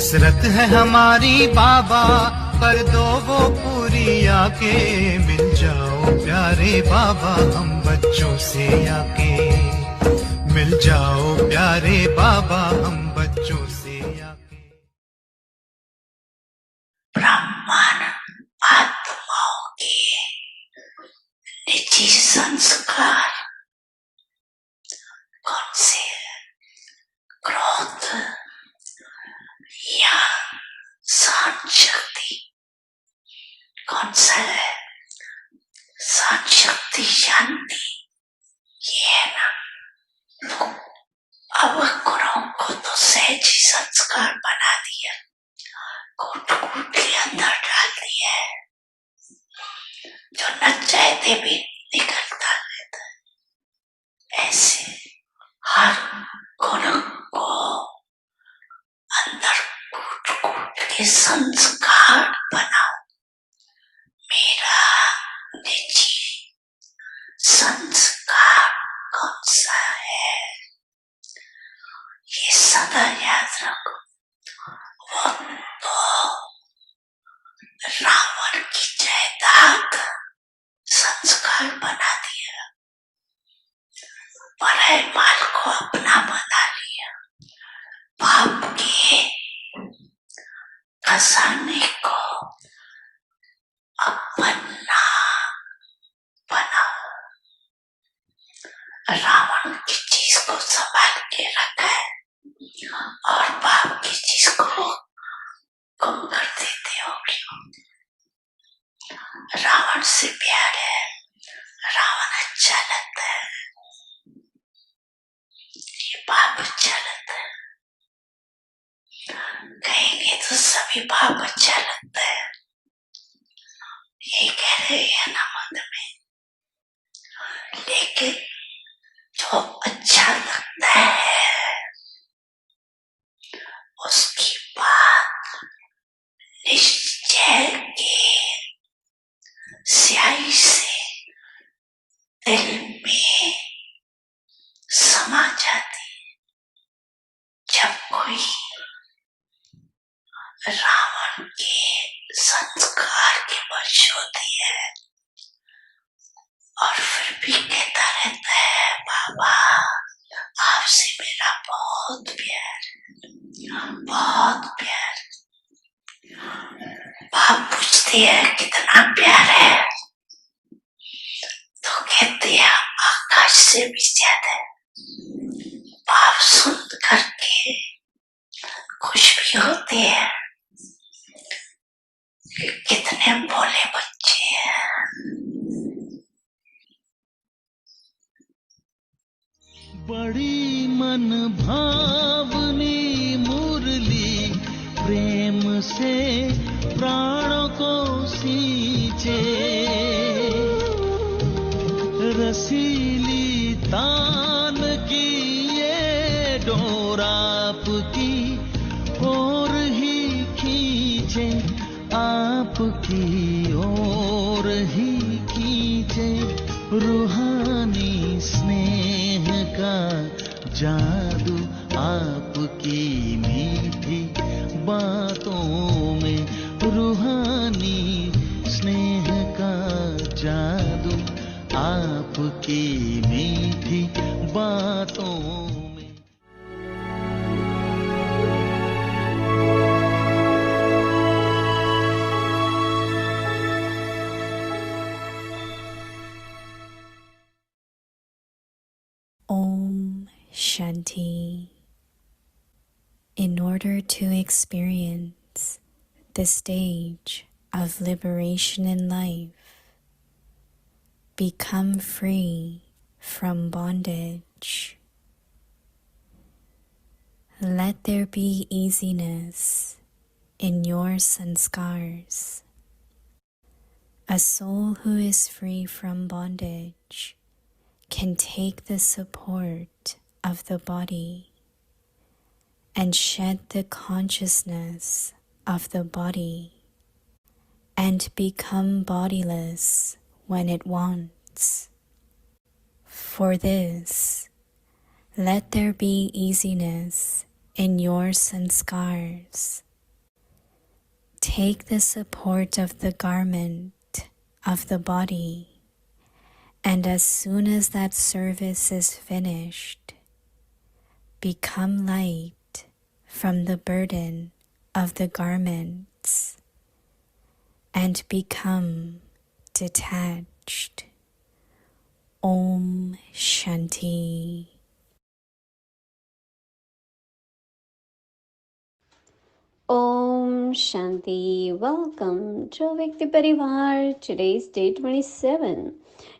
हसरत है हमारी बाबा, कर दो वो पूरी आके। मिल जाओ प्यारे बाबा हम बच्चों से आके। मिल जाओ प्यारे बाबा हम बच्चों से आके। ब्राह्मण आत्माओं के निजी संस्कार कौन से क्रोध या सहन शक्ति, कौन सा है सहन शक्ति, शांति, ये है ना। तो अब गुरुओं को तो सहज ही संस्कार बना दिया, कूट कूट के अंदर डाल दिया है, जो न चाहते भी निकलता रहता है। ऐसे हर गुण को अंदर कूट कूट के संस्कार बनाओ। मेरा निजी संस्कार कौन सा है, ये सदा याद रखो। वो तो रावण की जायदाद संस्कार बना दिया, पराये माल को अपना बना लिया, पाप के खजाने को अपना बनाओ। रावण की चीज को संभाल के रखा है और पाप की चीज को गुम कर देते हो। क्यों? रावण से प्यार है, रावण अच्छा लगता है, ये पाप अच्छा लगता है। कहेंगे तो सभी पाप अच्छा लगता है, ये कह रहे हैं ना मत में। लेकिन जो अच्छा लगता है उसकी बात निश्चय के स्याही से दिल में समा जाती है। जब कोई रावण के संस्कार के वश होती है और फिर भी कहता रहता है बाबा आपसे मेरा बहुत प्यार है, बहुत प्यार। बाप पूछते हैं कितना प्यार है, तो कहते हैं आकाश से भी ज्यादा है। बाप सुन करके खुश भी होते हैं कि कितने भोले बच्चे हैं। बड़ी मन भावनी मुरली प्रेम से प्राणों को सींचे, रसीली तान की ये डोर आपकी ओर ही खींचे, आपकी ओर ही खींचे। रूहानी स्नेह का जादू आपकी मीठी बातों में, रूहानी स्नेह का जादू आपकी मीठी बातों में। Om Shanti. In order to experience the stage of liberation in life, become free from bondage. Let there be easiness in your sanskars. A soul who is free from bondage can take the support of the body and shed the consciousness of the body and become bodiless when it wants. For this, let there be easiness in your sanskars Take the support of the garment of the body, and as soon as that service is finished, become light from the burden of the garments and become detached. Om Shanti. Om Shanti. Welcome to Vyakti Parivar. Today's day 27.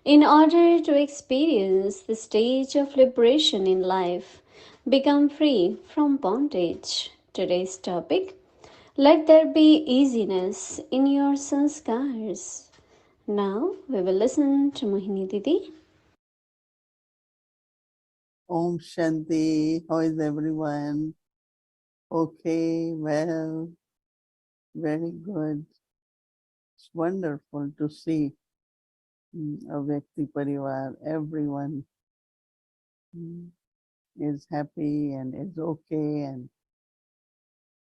In order to experience the stage of liberation in life, become free from bondage. Today's topic: let there be easiness in your sanskars. Now we will listen to Mohini Didi. Om Shanti. How is everyone? Okay, well, very good. It's wonderful to see a Vyakti Parivar. Everyone is happy and is okay. And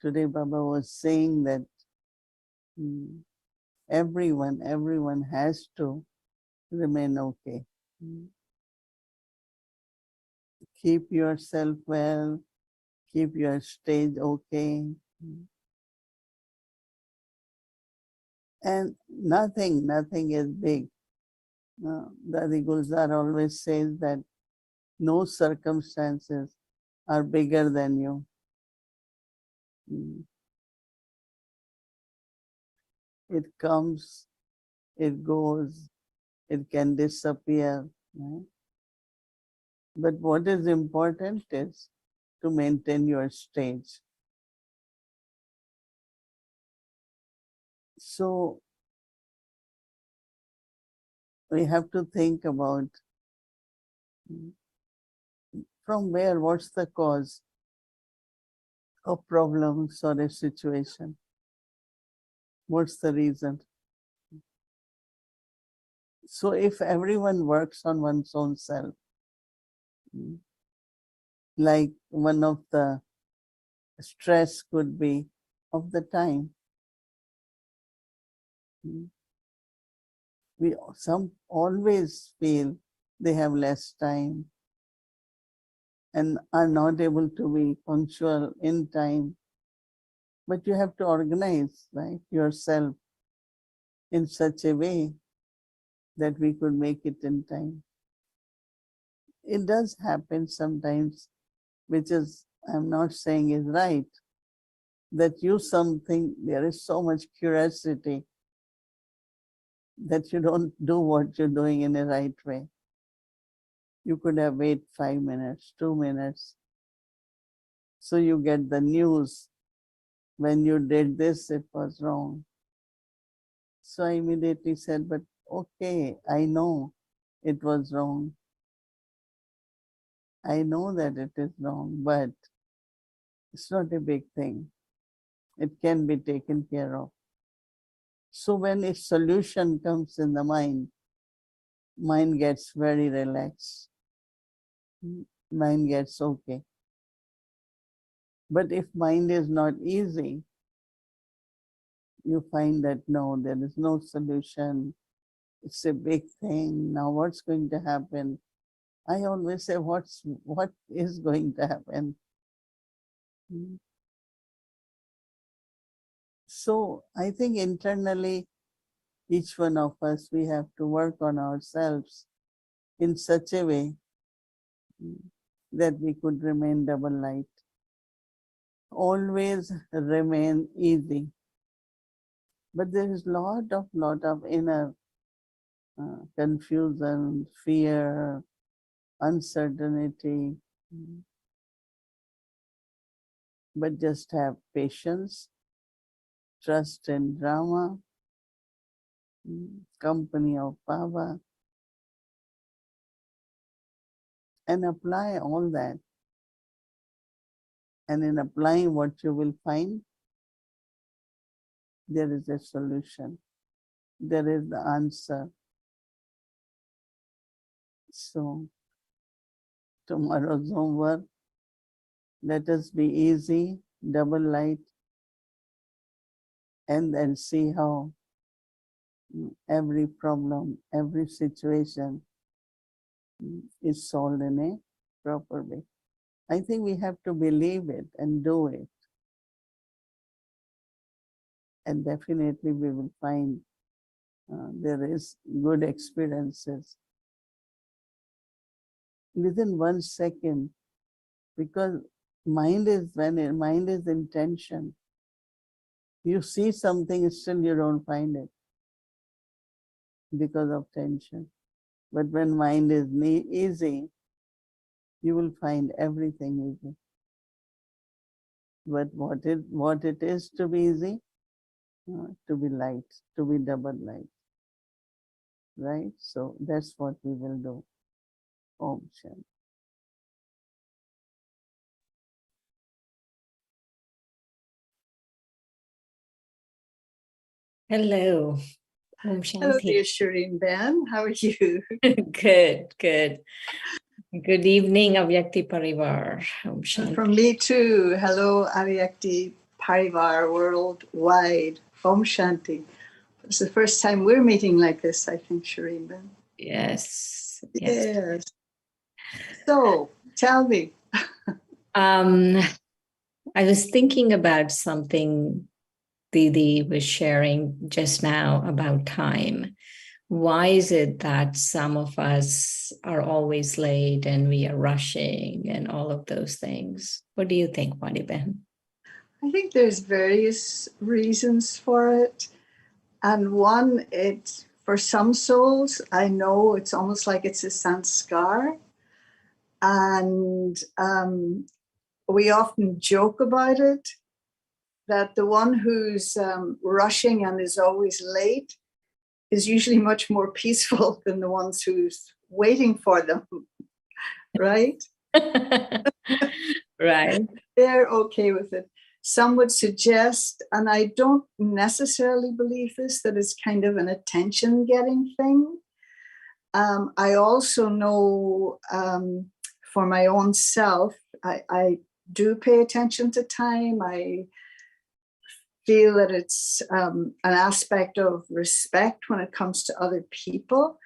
today Baba was saying that everyone has to remain okay. Keep yourself well, keep your stage okay. And nothing is big. Dadi Gulzar always says that no circumstances are bigger than you. It comes, it goes, it can disappear. Right? But what is important is to maintain your stage. So we have to think about from where, what's the cause of problems or a situation? What's the reason? So if everyone works on one's own self, like one of the stress could be of the time. We some always feel they have less time and are not able to be punctual in time. But you have to organize, right, yourself in such a way that we could make it in time. It does happen sometimes, which is, I'm not saying is right, that you something, there is so much curiosity that you don't do what you're doing in a right way. You could have waited 5 minutes, 2 minutes. So you get the news, when you did this, it was wrong. So I immediately said, but okay, I know it was wrong. I know that it is wrong, but it's not a big thing. It can be taken care of. So when a solution comes in the mind gets very relaxed. Mind gets okay. But if mind is not easy, you find that no, there is no solution. It's a big thing. Now what's going to happen? I always say, what is going to happen? So I think internally, each one of us, we have to work on ourselves in such a way that we could remain double light. Always remain easy. But there is lot of inner confusion, fear, uncertainty. But just have patience, trust in Rama, company of Baba, and apply all that. And in applying what you will find, there is a solution. There is the answer. So tomorrow's homework, let us be easy, double light, and then see how every problem, every situation is solved in a proper way. I think we have to believe it and do it. And definitely we will find there is good experiences within 1 second, because mind is intention. You see something, still you don't find it because of tension. But when mind is easy, you will find everything easy. But what it is to be easy? To be light, to be double light. Right? So that's what we will do. Om Shanti. Hello. Hello, Om Shanti. dear Shireen Ben. How are you? Good, good. Good evening, Avyakti Parivar. Om Shanti. From me too. Hello, Avyakti Parivar worldwide. Om Shanti. It's the first time we're meeting like this, I think, Shireen Ben. Yes. Yes. So, tell me. I was thinking about something Didi was sharing just now about time. Why is it that some of us are always late and we are rushing and all of those things? What do you think, Madiben? I think there's various reasons for it. And one, for some souls, I know it's almost like it's a sanskar. And we often joke about it, that the one who's rushing and is always late is usually much more peaceful than the ones who's waiting for them, right? Right. They're okay with it. Some would suggest, and I don't necessarily believe this, that it's kind of an attention-getting thing. I also know for my own self, I do pay attention to time. I feel that it's an aspect of respect when it comes to other people.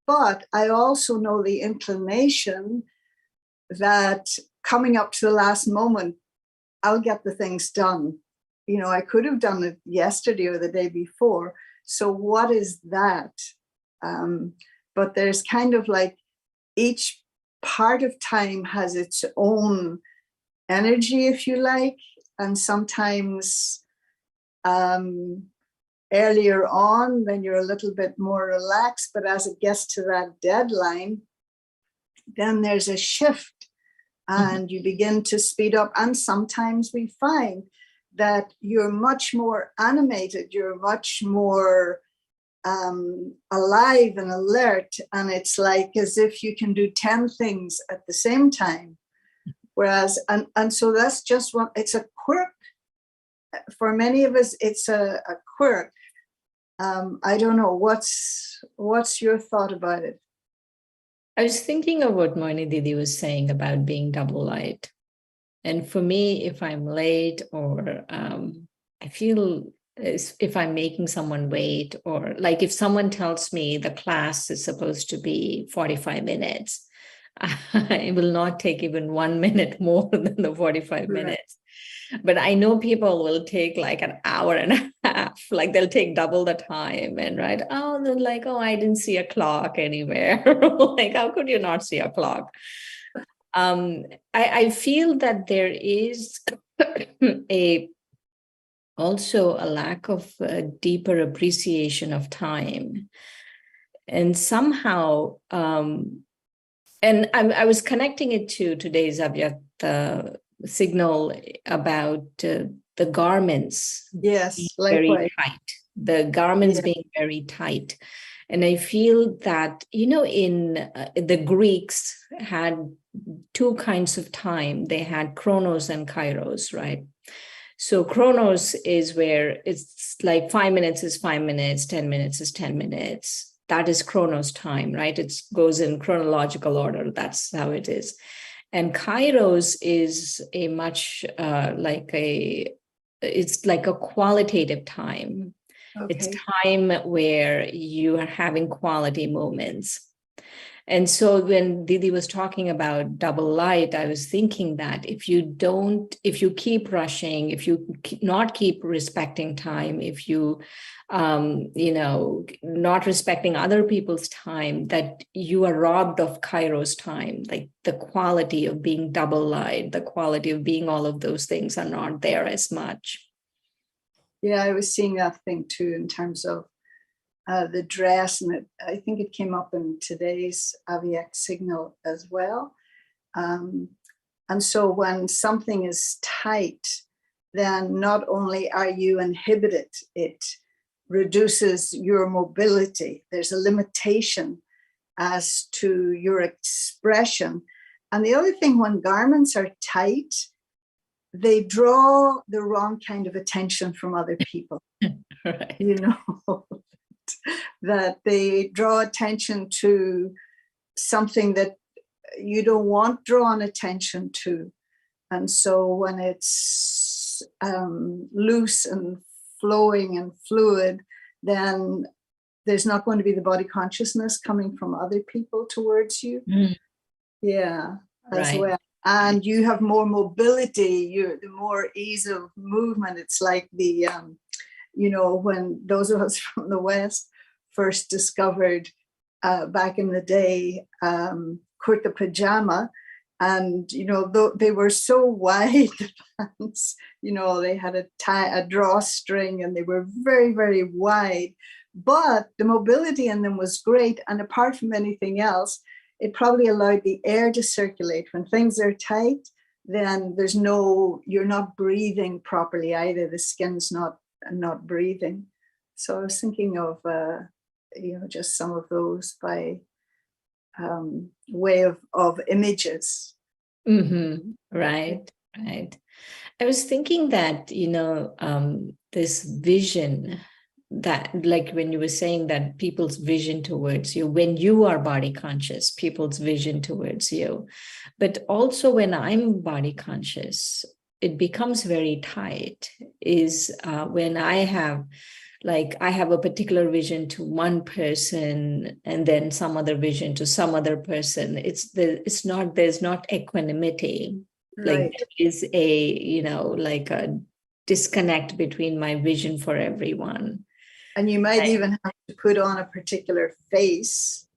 But I also know the inclination that coming up to the last moment, I'll get the things done. You know, I could have done it yesterday or the day before. So what is that? But there's kind of like each part of time has its own energy, if you like. And sometimes earlier on, then you're a little bit more relaxed, but as it gets to that deadline, then there's a shift and you begin to speed up. And sometimes we find that you're much more animated, you're much more alive and alert. And it's like as if you can do 10 things at the same time. Whereas, and so that's just one, it's a quirk. For many of us, it's a quirk. I don't know, what's your thought about it? I was thinking of what Mohini Didi was saying about being double light. And for me, if I'm late or I feel if I'm making someone wait, or like if someone tells me the class is supposed to be 45 minutes, it will not take even 1 minute more than the 45 minutes. But I know people will take like an hour and a half, like they'll take double the time and right. Oh, they're like, oh, I didn't see a clock anywhere. Like, how could you not see a clock? I feel that there is also a lack of deeper appreciation of time. And somehow, and I was connecting it to today's Avyakta signal about the garments. Yes, very likewise. tight. The garments being very tight. And I feel that, you know, in the Greeks had two kinds of time. They had chronos and kairos, right? So chronos is where it's like 5 minutes is 5 minutes, 10 minutes is 10 minutes. That is chronos time, right? It goes in chronological order. That's how it is. And kairos is a much like a it's like a qualitative time. It's Okay. time where you are having quality moments. And so when Didi was talking about double light, I was thinking that if you keep rushing, if you not keep respecting time, if you, not respecting other people's time, that you are robbed of Kairos time, like the quality of being double light, the quality of being all of those things are not there as much. Yeah, I was seeing that thing too in terms of the dress, and I think it came up in today's Aviac signal as well. And so when something is tight, then not only are you inhibited, it reduces your mobility. There's a limitation as to your expression. And the other thing, when garments are tight, they draw the wrong kind of attention from other people. Right. You know, that they draw attention to something that you don't want drawn attention to. And so when it's loose and flowing and fluid, then there's not going to be the body consciousness coming from other people towards you. Yeah, as Right. well. And you have more mobility, the more ease of movement. It's like the, when those of us from the West first discovered back in the day, kurta pajama, and, they were so wide, the pants, they had a drawstring and they were very, very wide, but the mobility in them was great. And apart from anything else, it probably allowed the air to circulate. When things are tight, then you're not breathing properly either. The skin's not breathing. So I was thinking of, just some of those by way of images. Mm-hmm. Right. I was thinking that, this vision that, like when you were saying that people's vision towards you, when you are body conscious, people's vision towards you, but also when I'm body conscious, it becomes very tight, is when I have a particular vision to one person and then some other vision to some other person. There's not equanimity. Right. Like there is a disconnect between my vision for everyone. And you might even have to put on a particular face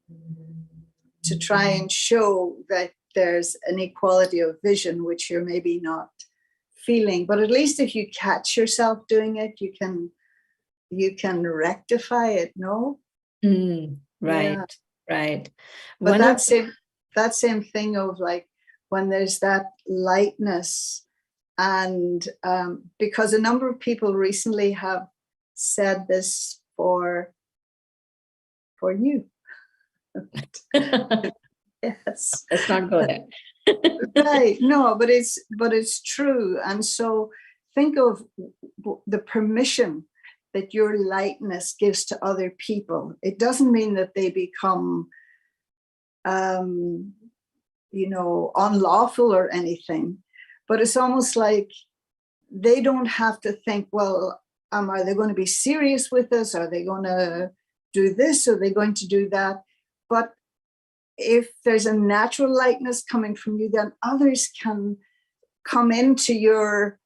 to try and show that there's an equality of vision, which you're maybe not feeling. But at least if you catch yourself doing it, you can rectify it, no? Right. But that same thing of like when there's that lightness, and because a number of people recently have said this for you. Yes. Let's not go there. Right. No, but it's true. And so think of the permission that your lightness gives to other people. It doesn't mean that they become unlawful or anything, but it's almost like they don't have to think, well, are they going to be serious with us? Are they going to do this? Are they going to do that? But if there's a natural lightness coming from you, then others can come into your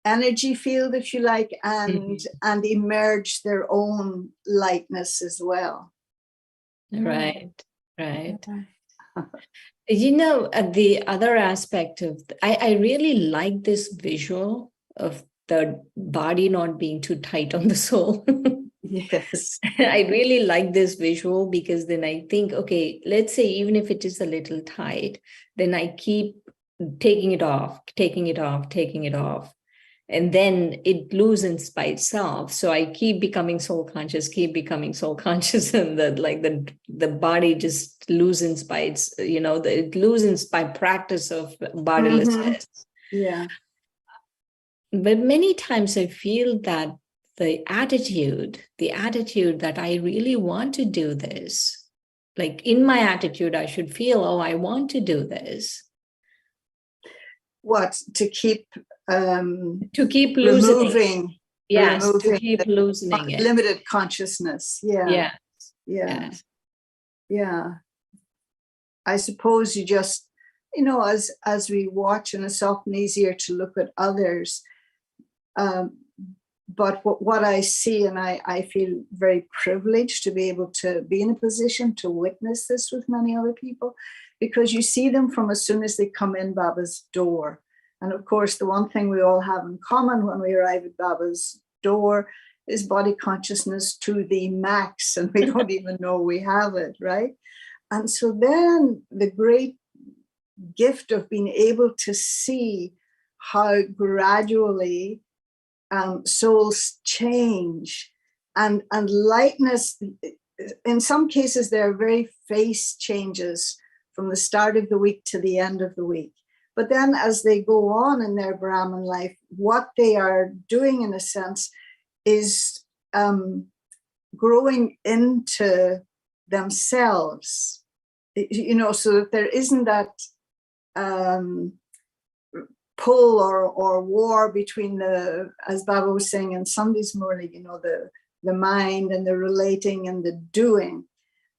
energy field, if you like, and emerge their own lightness as well. Right. The other aspect of, I really like this visual of the body not being too tight on the soul. Yes. I really like this visual, because then I think, okay, let's say even if it is a little tight, then I keep taking it off. And then it loosens by itself. So I keep becoming soul conscious, and the body just loosens by it loosens by practice of bodilessness. Yeah. But many times I feel that the attitude that I really want to do this, like in my attitude, I should feel, oh, I want to do this. What, to keep To keep loosening. Yes, to removing keep loosening it. limited consciousness. Yeah. Yeah. I suppose you just, as we watch, and it's often easier to look at others. But what I see, and I feel very privileged to be able to be in a position to witness this with many other people, because you see them from as soon as they come in Baba's door. And of course, the one thing we all have in common when we arrive at Baba's door is body consciousness to the max, and we don't even know we have it, right? And so then the great gift of being able to see how gradually souls change and lightness. In some cases, there are very face changes from the start of the week to the end of the week. But then as they go on in their Brahman life, what they are doing in a sense is growing into themselves, so that there isn't that pull or war between as Baba was saying in Sunday's morning, the mind and the relating and the doing.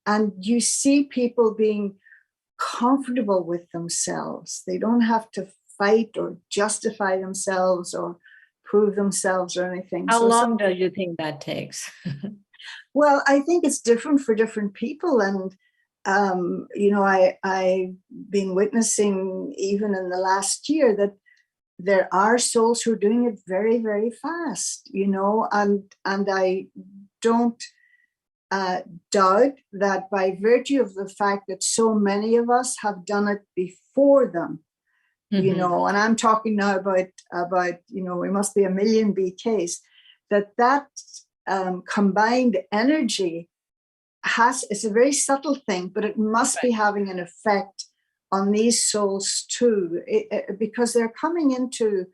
And you see people being comfortable with themselves. They don't have to fight or justify themselves or prove themselves or anything. How long do you think that takes? Well, I think it's different for different people. And, I've been witnessing even in the last year that there are souls who are doing it very, very fast, and I don't doubt that by virtue of the fact that so many of us have done it before them, and I'm talking now about, we must be 1 million BKs, that combined energy it's a very subtle thing, but it must be having an effect on these souls too, because they're coming into,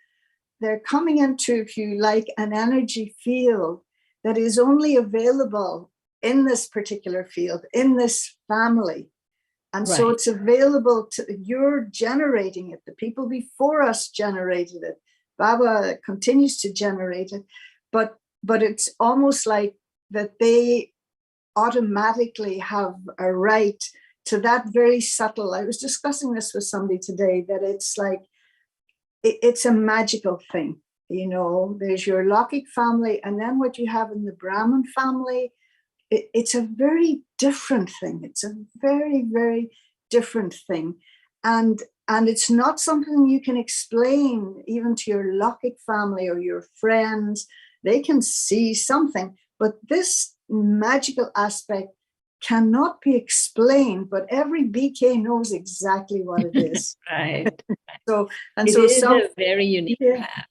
if you like, an energy field that is only available in this particular field, in this family. And so it's available to, you're generating it. The people before us generated it. Baba continues to generate it, but it's almost like that they automatically have a right to that very subtle. I was discussing this with somebody today, that it's like, it's a magical thing. There's your Lokik family, and then what you have in the Brahmin family, it's a very different thing. It's a very, very different thing. And it's not something you can explain even to your Lokik family or your friends. They can see something, but this magical aspect cannot be explained, but every BK knows exactly what it is. Right. It is a very unique path.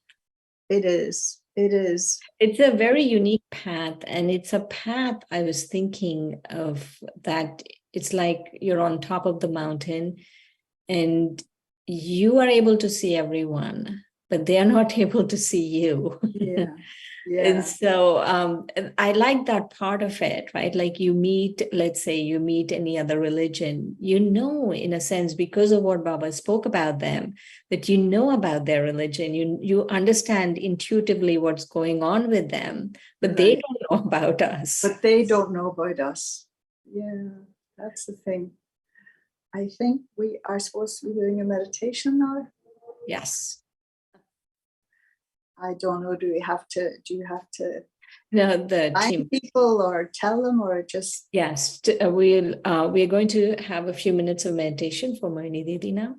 It is. It's a very unique path, and it's a path I was thinking of, that it's like you're on top of the mountain and you are able to see everyone, but they are not able to see you. Yeah. And so I like that part of it, right? Like let's say you meet any other religion, in a sense, because of what Baba spoke about them, that about their religion, you understand intuitively what's going on with them, but they don't know about us. Yeah, that's the thing. I think we are supposed to be doing a meditation now. Yes. I don't know. Do you have to No, the team people or tell them, or just? Yes, we're going to have a few minutes of meditation for Mohini Didi now.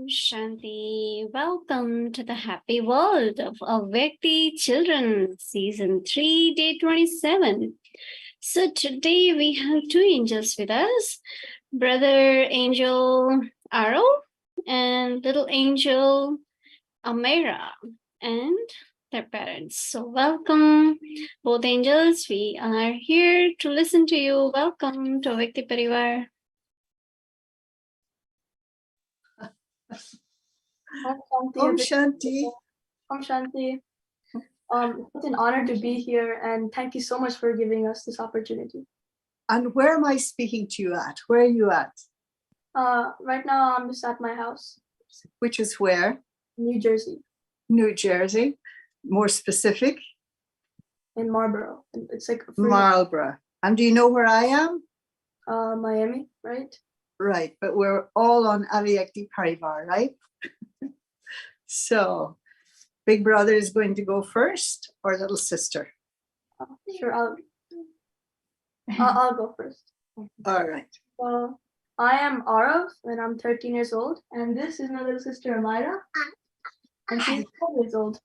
Shanti, welcome to the happy world of Avyakti Children, Season 3, Day 27. So today we have two angels with us, Brother Angel Aro and Little Angel Amira and their parents. So welcome, both angels. We are here to listen to you. Welcome to Avyakti Parivar. Om Shanti. Om Shanti. It's an honor to be here, and thank you so much for giving us this opportunity. And where am I speaking to you at? Where are you at? Right now, I'm just at my house, Which is where? New Jersey, New Jersey. More specific? in Marlboro. And it's like free, Marlborough. And do you know where I am? Miami, right? Right, but we're all on Avyakti Parivar, right? So, big brother is going to go first, or little sister? Sure, I'll go first. All right. So, I am Arav, and I'm 13 years old, and this is my little sister Amira, and she's 12 years old.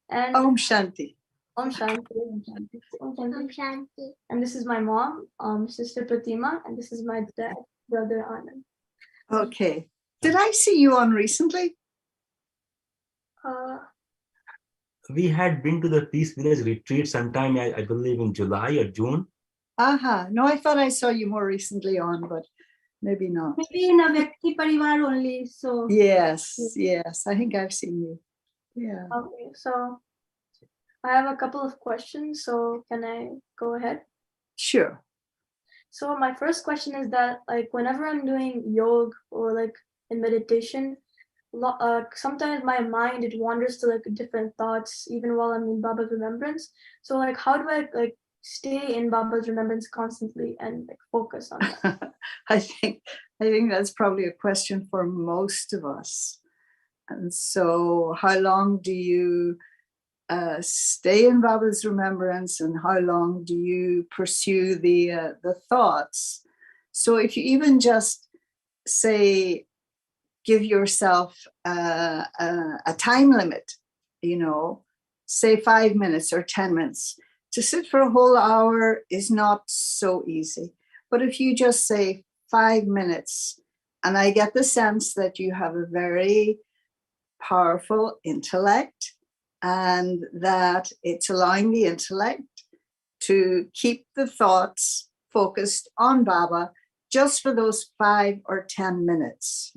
And Om Shanti. Om Shanti. Om Shanti. Om Shanti. And this is my mom, Sister Pratima, and this is my dad, Brother Anand. Okay. Did I see you on recently? We had been to the Peace Village retreat sometime, I believe in July or June. No, I thought I saw you more recently on, but maybe not. Maybe in Avyakti Parivar only, so. Yes, yes. I think I've seen you. Yeah. Okay, so I have a couple of questions, so can I go ahead? Sure. So my first question is that, like, whenever I'm doing yoga or like in meditation, sometimes my mind, it wanders to like different thoughts even while I'm in Baba's remembrance. So like, how do I like stay in Baba's remembrance constantly and like focus on that? I think that's probably a question for most of us. And so, how long do you stay in Baba's remembrance, and how long do you pursue the thoughts? So, if you even just say, give yourself a time limit, say 5 minutes or 10 minutes. To sit for a whole hour is not so easy. But if you just say 5 minutes, and I get the sense that you have a very powerful intellect, and that it's allowing the intellect to keep the thoughts focused on Baba just for those 5 or 10 minutes,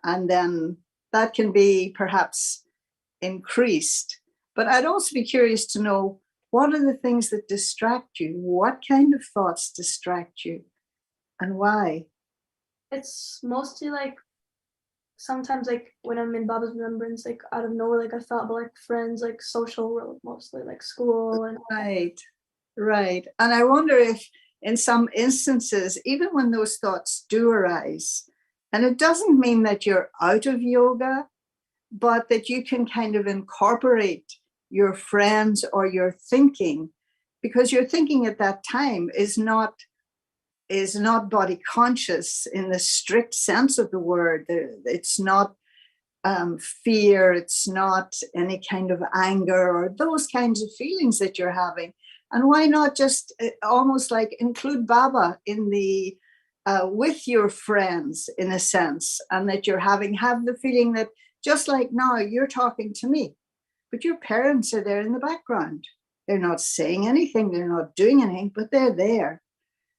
and then that can be perhaps increased. But I'd also be curious to know, what are the things that distract you? What kind of thoughts distract you, and why? It's mostly like sometimes like when I'm in Baba's remembrance, like out of nowhere, like I thought about like friends, like social world, mostly like school and right. And I wonder if in some instances, even when those thoughts do arise, and it doesn't mean that you're out of yoga, but that you can kind of incorporate your friends or your thinking, because your thinking at that time is not body conscious in the strict sense of the word. It's not fear, it's not any kind of anger or those kinds of feelings that you're having. And why not just almost like include Baba in the with your friends, in a sense, and that you're have the feeling that just like now you're talking to me, but your parents are there in the background. They're not saying anything, they're not doing anything, but they're there.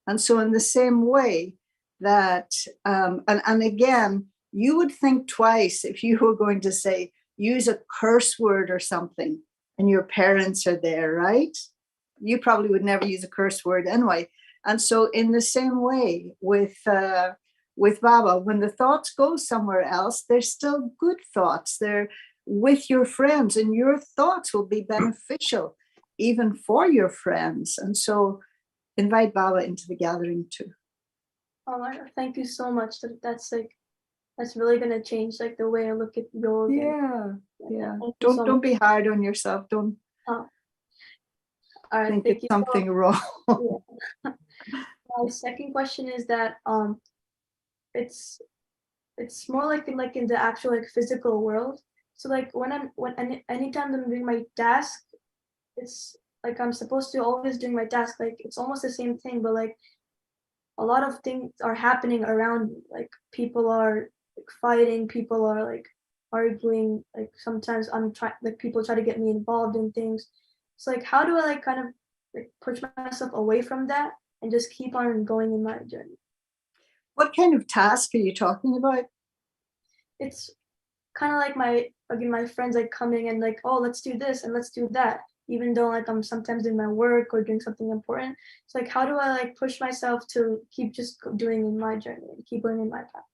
And so in the same way that, and again, you would think twice if you were going to say, use a curse word or something, and your parents are there, right? You probably would never use a curse word anyway. And so in the same way with Baba, when the thoughts go somewhere else, they're still good thoughts. They're with your friends, and your thoughts will be beneficial even for your friends. And so invite Baba into the gathering too. Oh my God, thank you so much. That's really gonna change like the way I look at yoga. Yeah. Don't be hard on yourself. Don't all right, think thank it's you something wrong. My second question is that it's it's more like in the actual like physical world. So like anytime I'm doing my task, it's like I'm supposed to always doing my task. Like it's almost the same thing, but like a lot of things are happening around me. Like people are like fighting, people are like arguing. Like sometimes I'm trying, like people try to get me involved in things. So like, how do I like kind of like push myself away from that and just keep on going in my journey? What kind of task are you talking about? It's kind of like my friends like coming and like, oh, let's do this and let's do that, even though like I'm sometimes in my work or doing something important. It's like, how do I like push myself to keep just doing in my journey and keep going in my path?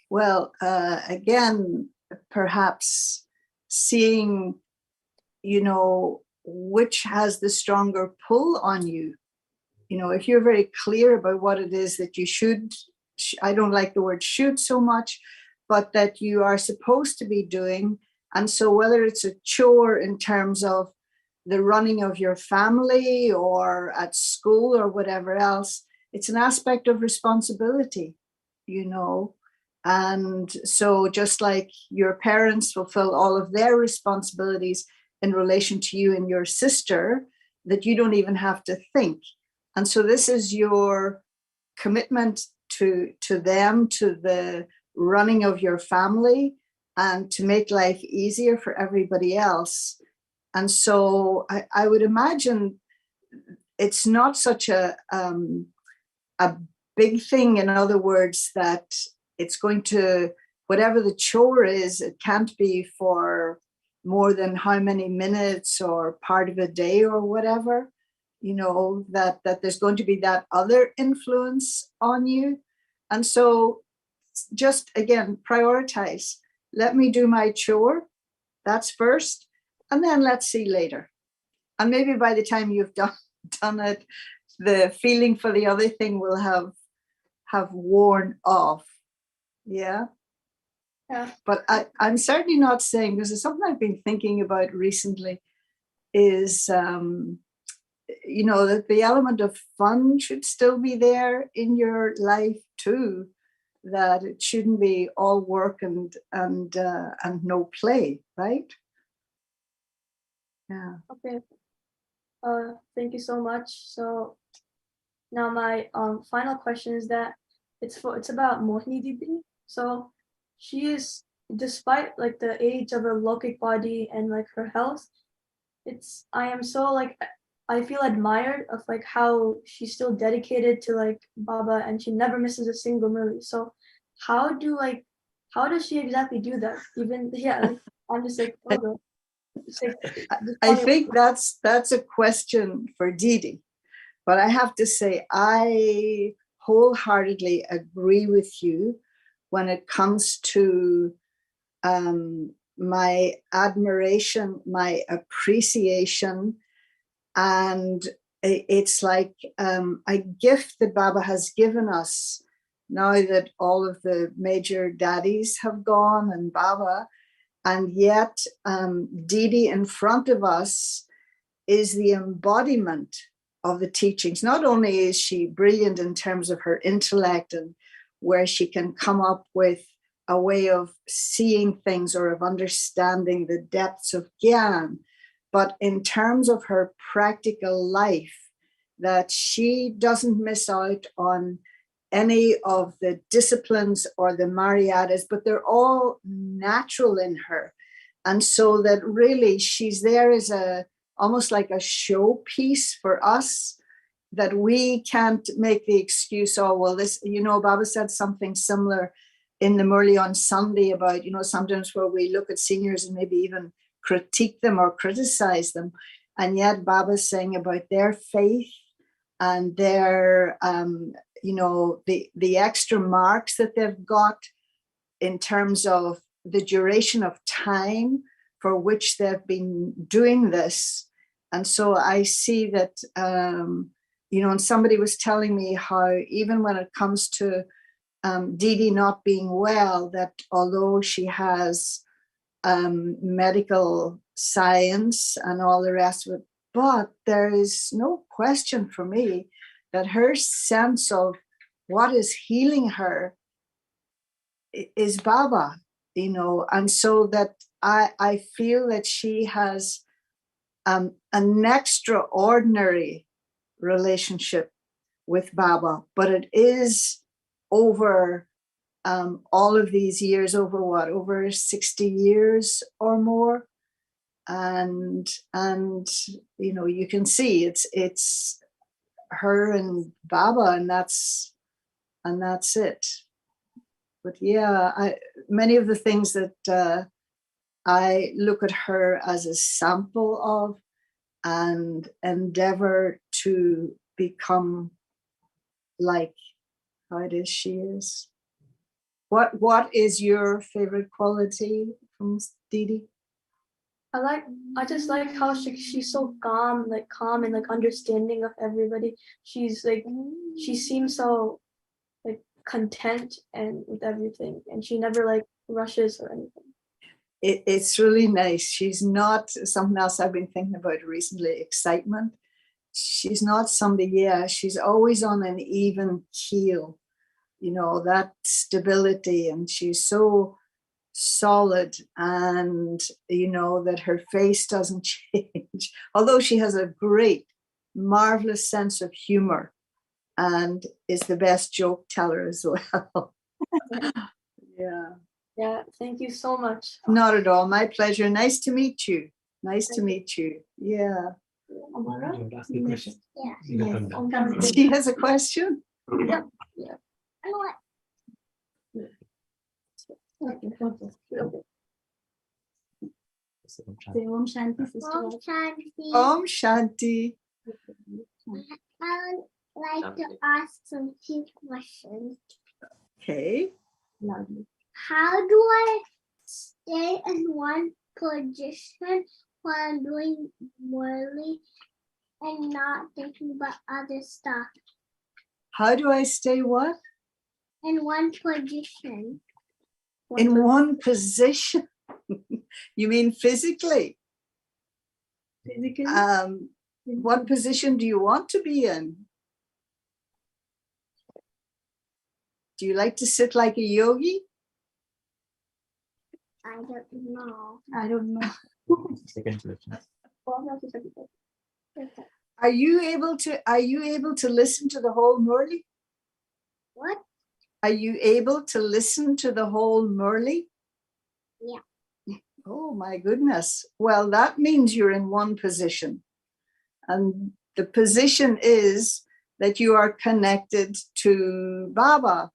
Well, again, perhaps seeing, which has the stronger pull on you. If you're very clear about what it is that you should, I don't like the word should so much, but that you are supposed to be doing. And so whether it's a chore in terms of the running of your family or at school or whatever else, it's an aspect of responsibility, And so just like your parents fulfill all of their responsibilities in relation to you and your sister, that you don't even have to think. And so this is your commitment to them, to the running of your family, and to make life easier for everybody else. And so I would imagine it's not such a big thing. In other words, that it's going to, whatever the chore is, it can't be for more than how many minutes or part of a day or whatever, that there's going to be that other influence on you. And so just, again, prioritize. Let me do my chore. That's first. And then let's see later. And maybe by the time you've done it, the feeling for the other thing will have worn off. Yeah. But I'm certainly not saying, this is something I've been thinking about recently, is that the element of fun should still be there in your life too, that it shouldn't be all work and no play, right? Yeah. Okay. Thank you so much. So now my final question is that it's about Mohini Didi. So she is, despite like the age of her locate body and like her health, I am so like, I feel admired of like how she's still dedicated to like Baba and she never misses a single murli. So how does she exactly do that? Even like, I'm just like, oh, I think that's a question for Didi, but I have to say I wholeheartedly agree with you when it comes to my admiration, my appreciation, and it's like a gift that Baba has given us now that all of the major daddies have gone and Baba, and yet Didi in front of us is the embodiment of the teachings. Not only is she brilliant in terms of her intellect and where she can come up with a way of seeing things or of understanding the depths of Gyan, but in terms of her practical life, that she doesn't miss out on any of the disciplines or the Maryadas, but they're all natural in her. And so that really she's there as almost like a showpiece for us, that we can't make the excuse, oh, well, this, Baba said something similar in the Murli on Sunday about, sometimes where we look at seniors and maybe even critique them or criticize them. And yet Baba's saying about their faith and their, the extra marks that they've got in terms of the duration of time for which they've been doing this. And so I see that, and somebody was telling me how even when it comes to Didi not being well, that although she has medical science and all the rest of it, but there is no question for me that her sense of what is healing her is Baba, you know, and so that I feel that she has an extraordinary relationship with Baba, but it is over all of these years, over 60 years or more. And you know, you can see it's her and Baba, and that's it. But yeah, many of the things that I look at her as a sample of and endeavor to become like how it is she is. What is your favorite quality from Didi? I just like how she's so calm and like understanding of everybody. She's like, she seems so like content and with everything, and she never like rushes or anything. It's really nice. She's not something else I've been thinking about recently, excitement. She's not somebody, yeah, she's always on an even keel, you know, that stability, and she's so solid, and you know that her face doesn't change, although she has a great, marvelous sense of humor and is the best joke teller as well. Yeah, thank you so much. Not at all, my pleasure. Nice to meet you. Nice to meet you. Yeah. Ask the question. Yeah. You can come down. She has a question. Yeah. Om Shanti, sister. Om Shanti. Om Shanti. I would like to ask some few questions. Okay. How do I stay in one position while I'm doing Murli and not thinking about other stuff? How do I stay what? In one position. In one position? You mean physically? Physically? What position do you want to be in? Do you like to sit like a yogi? I don't know. I don't know. Second question. Are you able to listen to the whole Murli? What? Are you able to listen to the whole Murli? Yeah. Oh my goodness. Well, that means you're in one position. And the position is that you are connected to Baba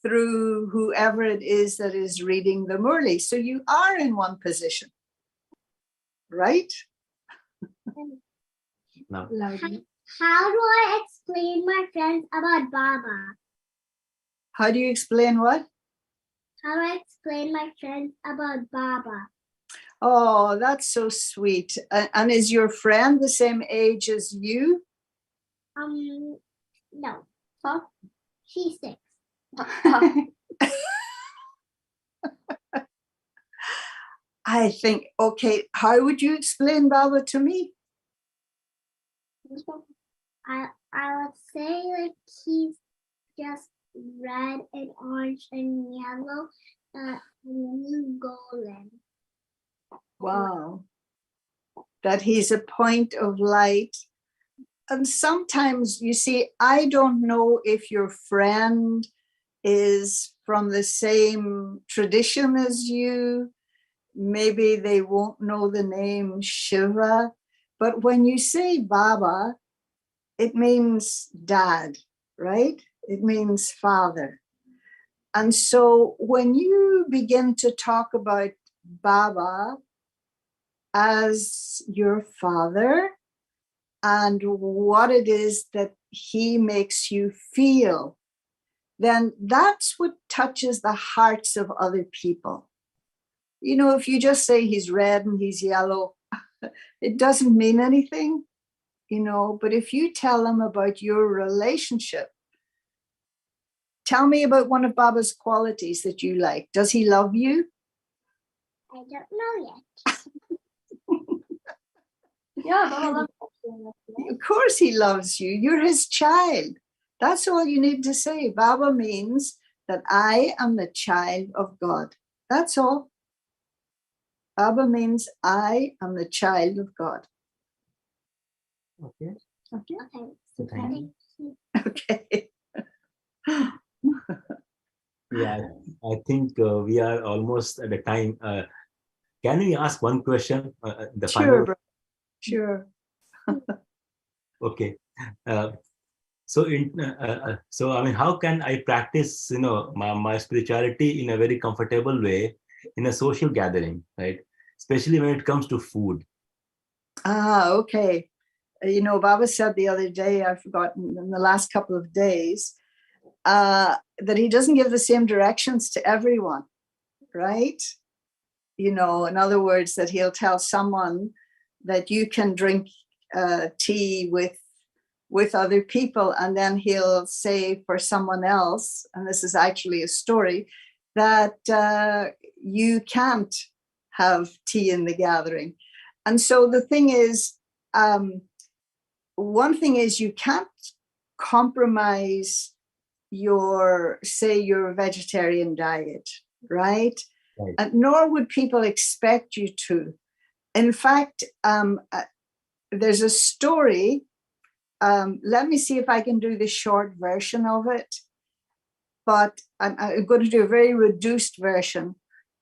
through whoever it is that is reading the Murli. So you are in one position, right? No. How do I explain my friends about Baba? How do you explain what? How do I explain my friends about Baba? Oh, that's so sweet. And is your friend the same age as you? No. Huh? She's 6. I think, okay, how would you explain Baba to me? I would say like he's just red and orange and yellow and then golden. Wow. That he's a point of light. And sometimes, you see, I don't know if your friend is from the same tradition as you. Maybe they won't know the name Shiva. But when you say Baba, it means dad, right? It means father. And so when you begin to talk about Baba as your father and what it is that he makes you feel, then that's what touches the hearts of other people. You know, if you just say he's red and he's yellow, it doesn't mean anything, you know, but if you tell them about your relationship, tell me about one of Baba's qualities that you like. Does he love you? I don't know yet. Yeah, Baba loves you. Of course he loves you. You're his child. That's all you need to say. Baba means that I am the child of God. That's all. Abba means I am the child of God. Okay. Okay. Okay. So thank you. Okay. Yeah, I think we are almost at the time. Can we ask one question? The Sure, final. bro. Sure. Okay. Uh, so I mean, how can I practice, my spirituality in a very comfortable way in a social gathering, right? Especially when it comes to food. Okay. Baba said the other day, I've forgotten, in the last couple of days, that he doesn't give the same directions to everyone, right? In other words, that he'll tell someone that you can drink tea with other people, and then he'll say for someone else, and this is actually a story, that you can't have tea in the gathering. And so the thing is, one thing is you can't compromise your vegetarian diet, right? Right. Nor would people expect you to. In fact, there's a story. Let me see if I can do the short version of it. But I'm going to do a very reduced version.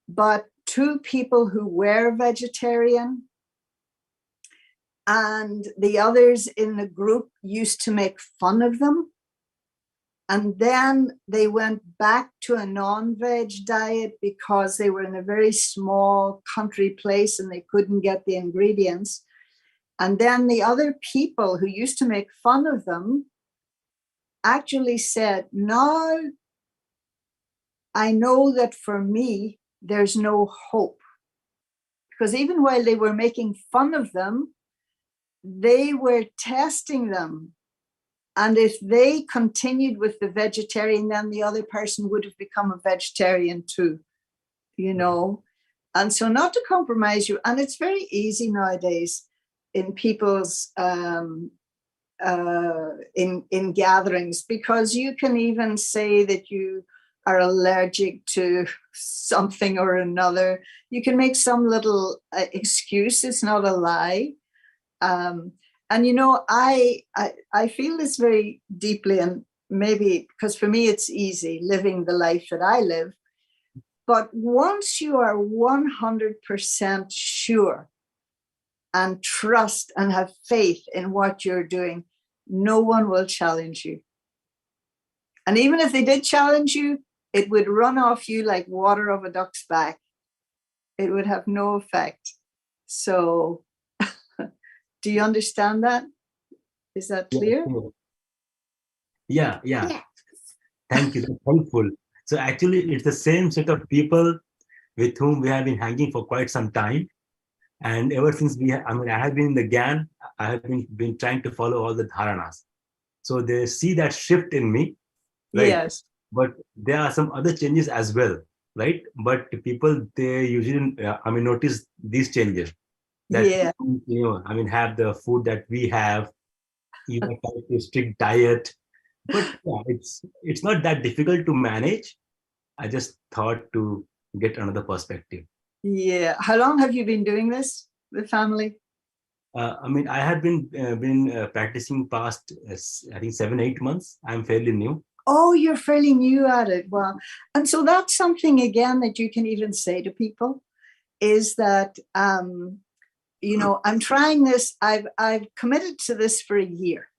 But two people who were vegetarian and the others in the group used to make fun of them. And then they went back to a non-veg diet because they were in a very small country place and they couldn't get the ingredients. And then the other people who used to make fun of them actually said, "Now I know that for me, there's no hope." Because even while they were making fun of them, they were testing them. And if they continued with the vegetarian, then the other person would have become a vegetarian too, And so not to compromise you. And it's very easy nowadays in people's, in gatherings, because you can even say that you are allergic to something or another. You can make some little excuse. It's not a lie. And I feel this very deeply, and maybe because for me it's easy living the life that I live. But once you are 100% sure and trust and have faith in what you're doing, no one will challenge you. And even if they did challenge you, it would run off you like water off a duck's back. It would have no effect. So do you understand that? Is that clear? Yeah. Thank you. That's helpful. So actually, it's the same set of people with whom we have been hanging for quite some time. And ever since I have been in the GAN, I have been trying to follow all the dharanas. So they see that shift in me, right? Yes. But there are some other changes as well, right? But people, they usually, notice these changes. That, Yeah. have the food that we have, even a strict diet. But yeah, it's not that difficult to manage. I just thought to get another perspective. Yeah. How long have you been doing this with family? I have been practicing past, I think 7-8 months. I'm fairly new. Oh, you're fairly new at it. Wow. And so that's something again that you can even say to people is that I'm trying this. I've committed to this for a year.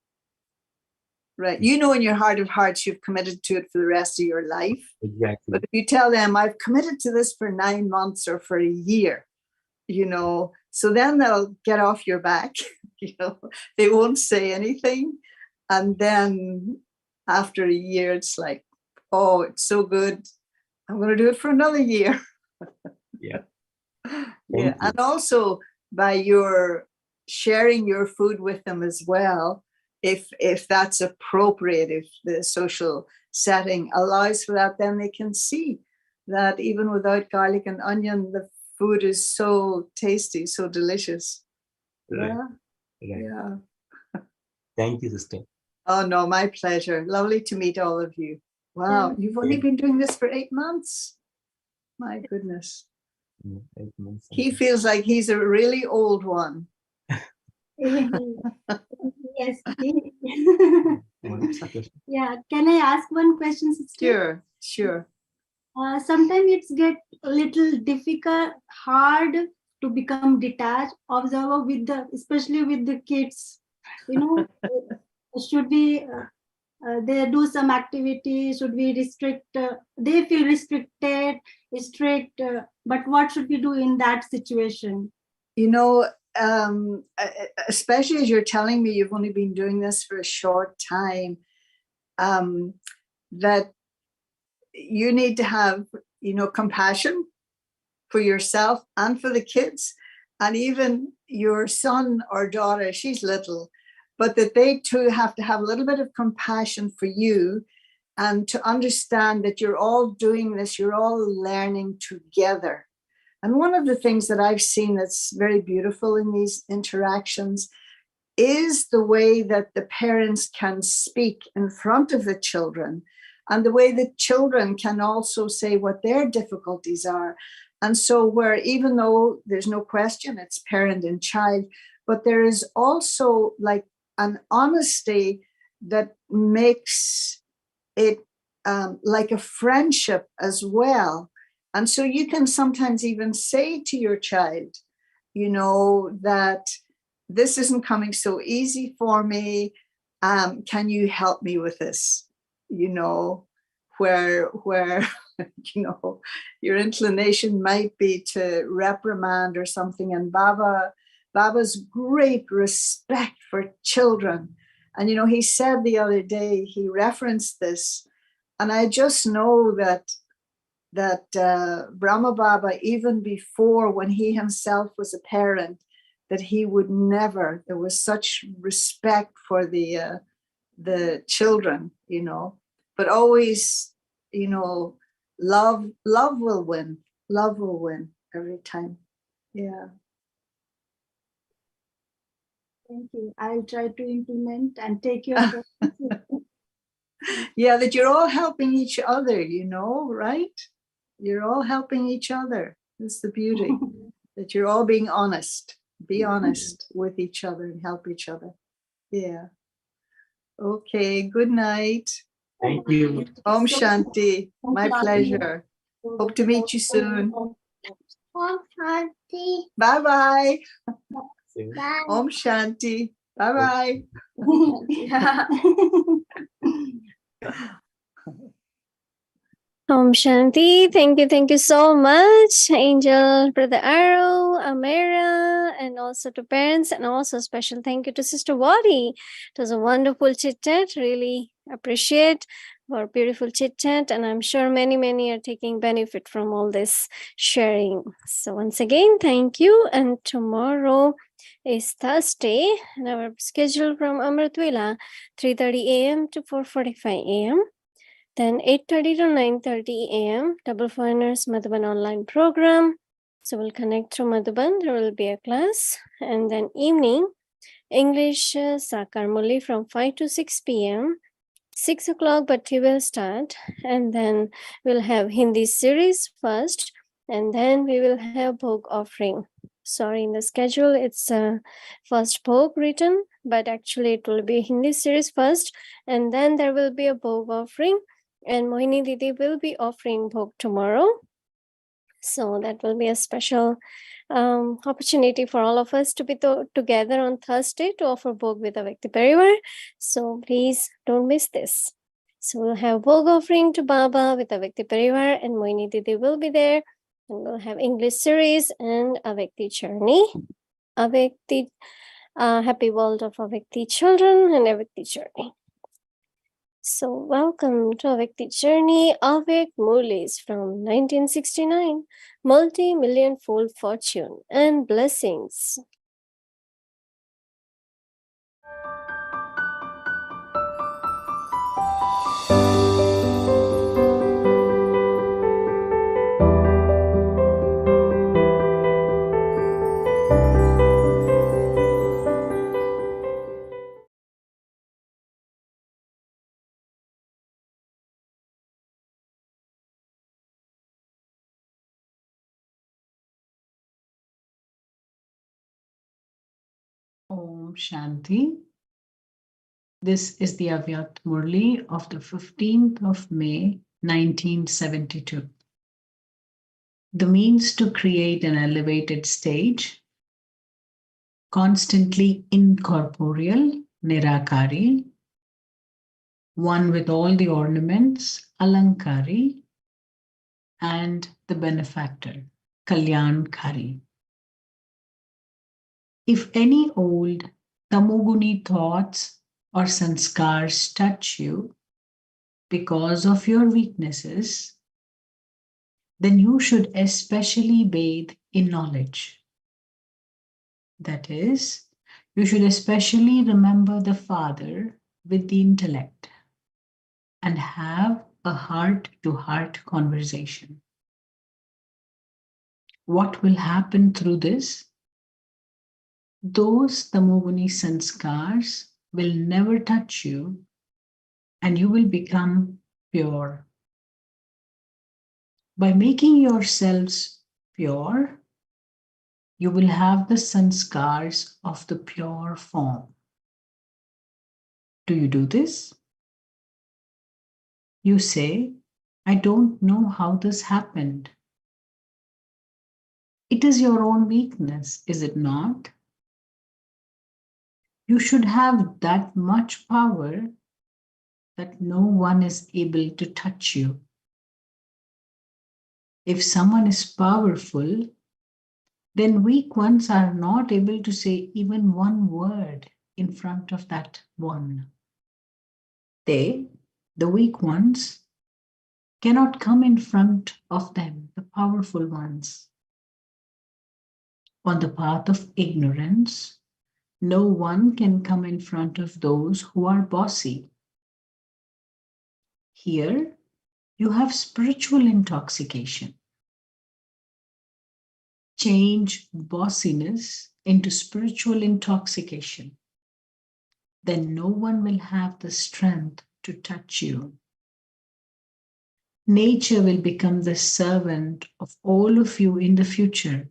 Right. In your heart of hearts, you've committed to it for the rest of your life. Exactly. But if you tell them I've committed to this for 9 months or for a year, so then they'll get off your back, they won't say anything. And then after a year, it's like, oh, it's so good. I'm going to do it for another year. Yeah. Yeah. And also by your sharing your food with them as well, if that's appropriate, if the social setting allows for that, then they can see that even without garlic and onion, the food is so tasty, so delicious. Right. Yeah. Right. Yeah. Thank you, sister. Oh no, my pleasure. Lovely to meet all of you. Wow, you've only been doing this for 8 months. My goodness. 8 months. He feels like he's a really old one. Yes. Question. Yeah. Can I ask one question, sister? Sure. Sometimes it's get a little difficult, hard to become detached, observer with especially with the kids. You know, should we they do some activity? Should we restrict? They feel restricted, strict. But what should we do in that situation? You know, especially as you're telling me you've only been doing this for a short time, that you need to have, compassion for yourself and for the kids, and even your son or daughter, she's little, but that they too have to have a little bit of compassion for you, and to understand that you're all doing this, you're all learning together. And one of the things that I've seen that's very beautiful in these interactions is the way that the parents can speak in front of the children, and the way the children can also say what their difficulties are. And so where, even though there's no question, it's parent and child, but there is also like an honesty that makes it like a friendship as well. And so you can sometimes even say to your child, that this isn't coming so easy for me. Can you help me with this? Where your inclination might be to reprimand or something. And Baba's great respect for children. And, he said the other day, he referenced this, and I just know that Brahma Baba, even before, when he himself was a parent, that he would never, there was such respect for the children, but always, love will win. Love will win every time. Yeah. Thank you. I'll try to implement and take your Yeah, that you're all helping each other, right? You're all helping each other. That's the beauty, that you're all being honest. Be honest with each other and help each other. Yeah. Okay, good night. Thank you. Om Shanti. My pleasure. Hope to meet you soon. Om Shanti. Bye-bye. Bye. Om Shanti. Bye-bye. Om Shanti. Thank you so much, Angel, Brother Arrow, Amira, and also to parents, and also special thank you to Sister Wadi. It was a wonderful chit chat. Really appreciate our beautiful chit chat, and I'm sure many are taking benefit from all this sharing. So once again, thank you. And tomorrow is Thursday, and our schedule from Amritwila, 3:30 a.m. to 4:45 a.m. Then 8:30 to 9:30 a.m. Double Foreigners Madhuban online program. So we'll connect through Madhuban. There will be a class. And then evening, English Sakar Muli from 5 to 6 p.m. 6 o'clock Bhatti will start. And then we'll have Hindi series first. And then we will have Bhog offering. Sorry, in the schedule, it's first Bhog written. But actually, it will be Hindi series first. And then there will be a Bhog offering. And Mohini Didi will be offering Bhog tomorrow. So that will be a special opportunity for all of us to be together on Thursday to offer Bhog with Avyakti Parivar. So please don't miss this. So we'll have Bhog offering to Baba with Avyakti Parivar, and Mohini Didi will be there. And we'll have English series and Avyakti journey. Avyakti, happy world of Avyakti children and Avyakti journey. So welcome to Avyakti Journey, Avyak Murlis from 1969, multi-million-fold fortune and blessings. Shanti. This is the Avyakt Murli of the 15th of May, 1972. The means to create an elevated stage, constantly incorporeal, Nirakari, one with all the ornaments, Alankari, and the benefactor, Kalyankari. If any old tamoguni thoughts or sanskars touch you because of your weaknesses, then you should especially bathe in knowledge. That is, you should especially remember the Father with the intellect and have a heart-to-heart conversation. What will happen through this? Those tamoguni sanskars will never touch you and you will become pure. By making yourselves pure, you will have the sanskars of the pure form. Do you do this? You say, I don't know how this happened. It is your own weakness, is it not? You should have that much power that no one is able to touch you. If someone is powerful, then weak ones are not able to say even one word in front of that one. They, the weak ones, cannot come in front of them, the powerful ones. On the path of ignorance, no one can come in front of those who are bossy. Here, you have spiritual intoxication. Change bossiness into spiritual intoxication. Then no one will have the strength to touch you. Nature will become the servant of all of you in the future.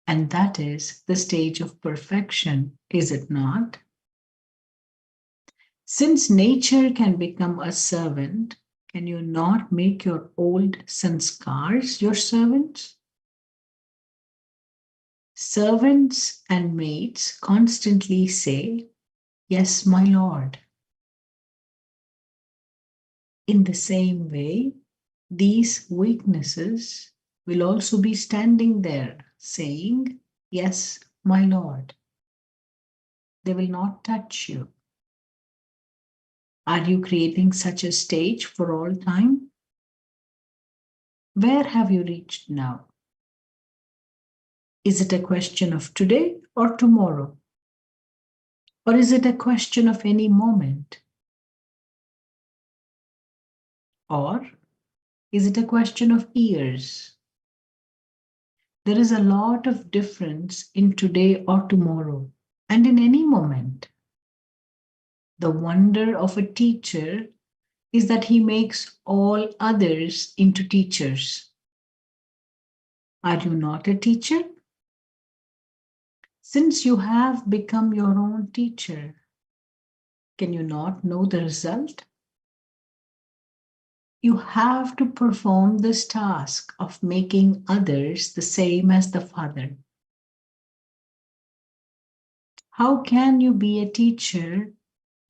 And that is the stage of perfection, is it not? Since nature can become a servant, can you not make your old sanskars your servants? Servants and maids constantly say, yes, my lord. In the same way, these weaknesses will also be standing there saying, yes, my lord. They will not touch you. Are you creating such a stage for all time? Where have you reached now? Is it a question of today or tomorrow? Or is it a question of any moment? Or is it a question of years? There is a lot of difference in today or tomorrow and in any moment. The wonder of a teacher is that he makes all others into teachers. Are you not a teacher? Since you have become your own teacher, can you not know the result? You have to perform this task of making others the same as the Father. How can you be a teacher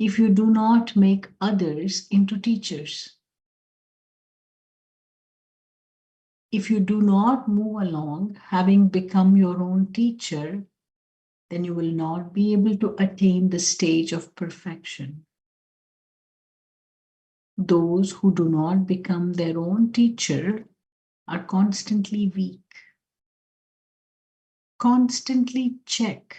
if you do not make others into teachers? If you do not move along having become your own teacher, then you will not be able to attain the stage of perfection. Those who do not become their own teacher are constantly weak. Constantly check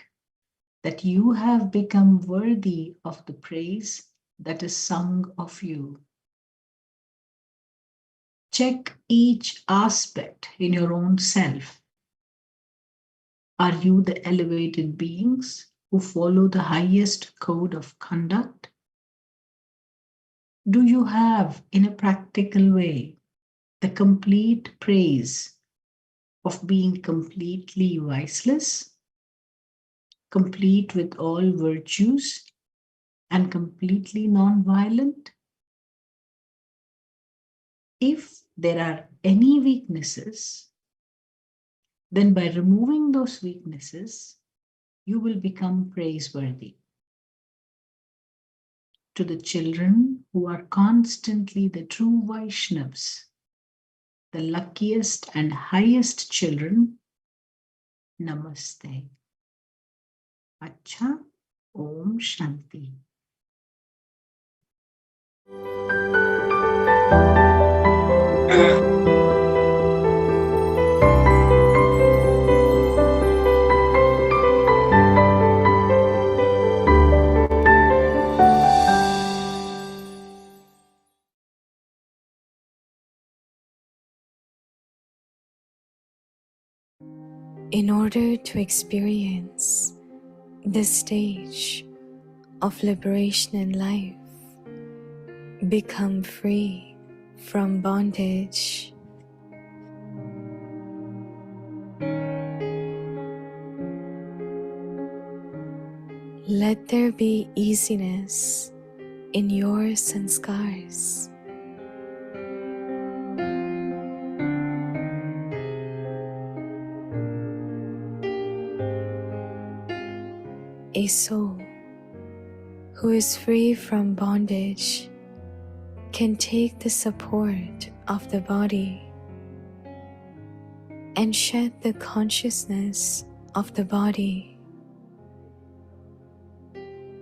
that you have become worthy of the praise that is sung of you. Check each aspect in your own self. Are you the elevated beings who follow the highest code of conduct? Do you have, in a practical way, the complete praise of being completely viceless? complete with all virtues, and completely non-violent? If there are any weaknesses, then by removing those weaknesses, you will become praiseworthy. To the children who are constantly the true Vaishnavas, the luckiest and highest children, Namaste. Acha, Om Shanti. In order to experience this stage of liberation in life, become free from bondage, let there be easiness in your sanskars. A soul who is free from bondage can take the support of the body and shed the consciousness of the body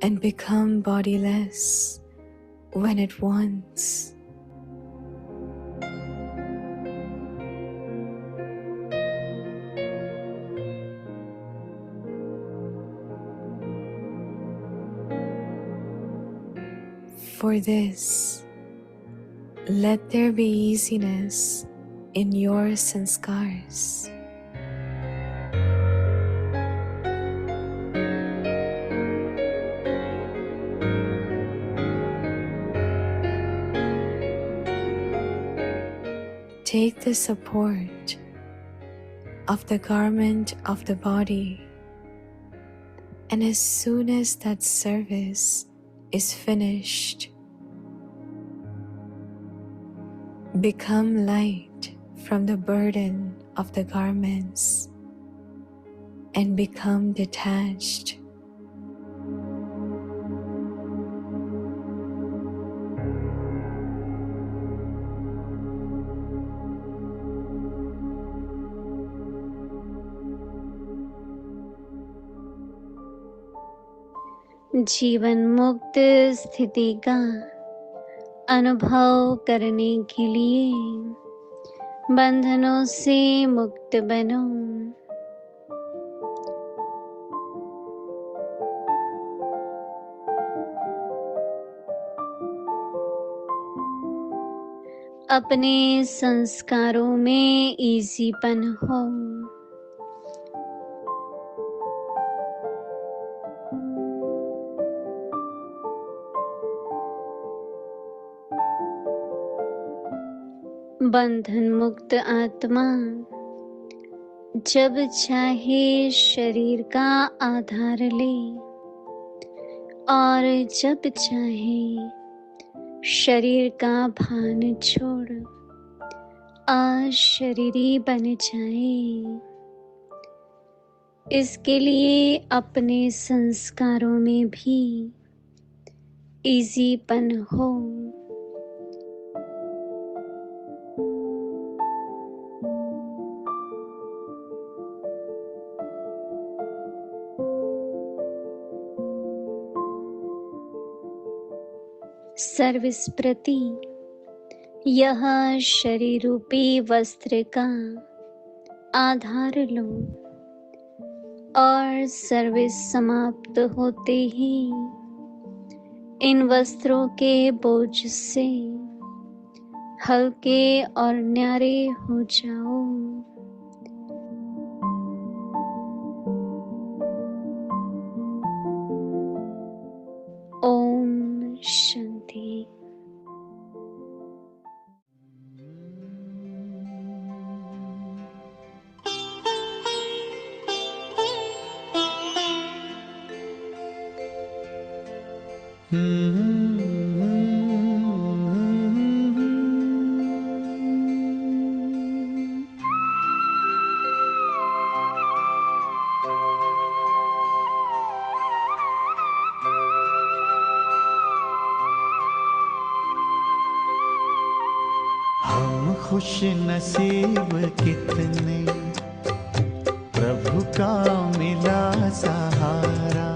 and become bodiless when it wants. For this, let there be easiness in your sanskars. Take the support of the garment of the body, and as soon as that service is finished, become light from the burden of the garments and become detached. जीवन मुक्त स्थिति का अनुभव करने के लिए बंधनों से मुक्त बनो। अपने संस्कारों में ईसीपन हो। बंधन मुक्त आत्मा जब चाहे शरीर का आधार ले और जब चाहे शरीर का भान छोड़ अशरीरी बन जाए। इसके लिए अपने संस्कारों में भी ईजीपन हो। सर्विस्प्रति यह शरीर रूपी वस्त्र का आधार लो और सर्विस समाप्त होते ही इन वस्त्रों के बोझ से हल्के और न्यारे हो जाओ। ओम शांति। हम खुश नसीब कितने, प्रभु का मिला सहारा।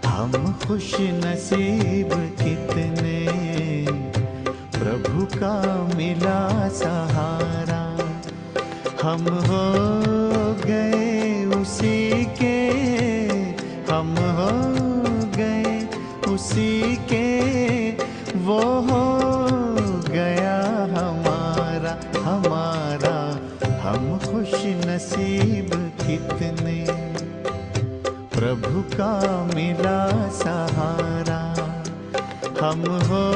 हम खुश नसीब कितने, प्रभु का मिला सहारा। हम हो गए उसी के, हम हो गए उसी के, वो हो गया हमारा हमारा। हम खुश नसीब कितने, प्रभु का मिला सहारा। हम हो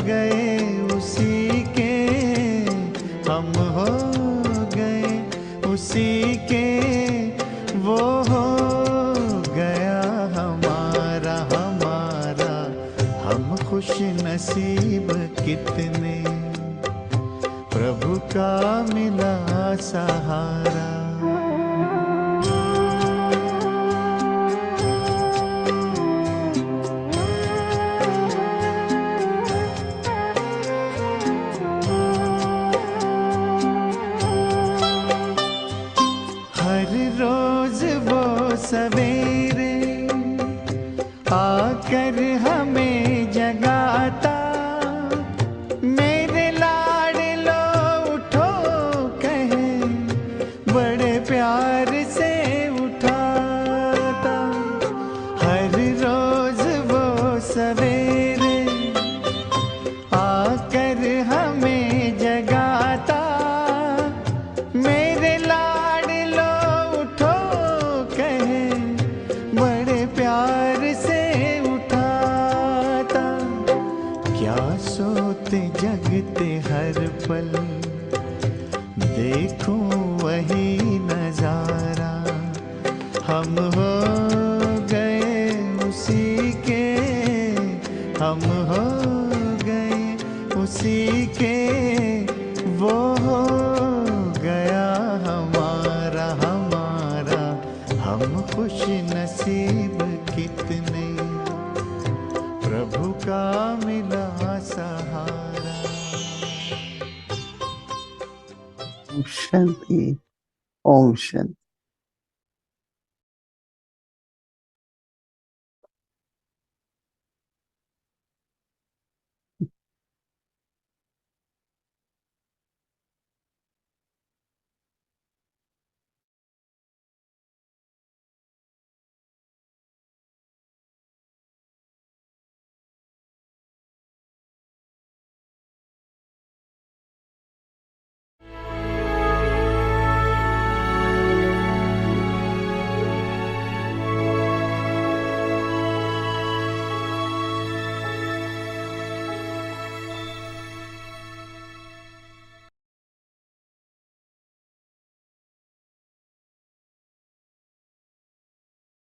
गए उसी के, हम हो गए उसी के, वो हो गया हमारा हमारा। हम खुश नसीब कितने, प्रभु का मिला सहारा। हर रोज वो सवेरे आकर हमें जगाता। मेरे लाडलो उठो कहे, बड़े प्यार से उठाता। हर रोज वो सवेरे आकर हमें जगाता। मेरे लाडलो उठो कहे, बड़े प्यार से उठाता। क्या सोते जगते हर पल, देखूं वही नजारा। हम हो गए उसी के, हम हो गए उसी के, वो हो गया हमारा हमारा। हम खुश नसीब कितने, प्रभु का मिला सहारा। Om Shanti. Om Shanti.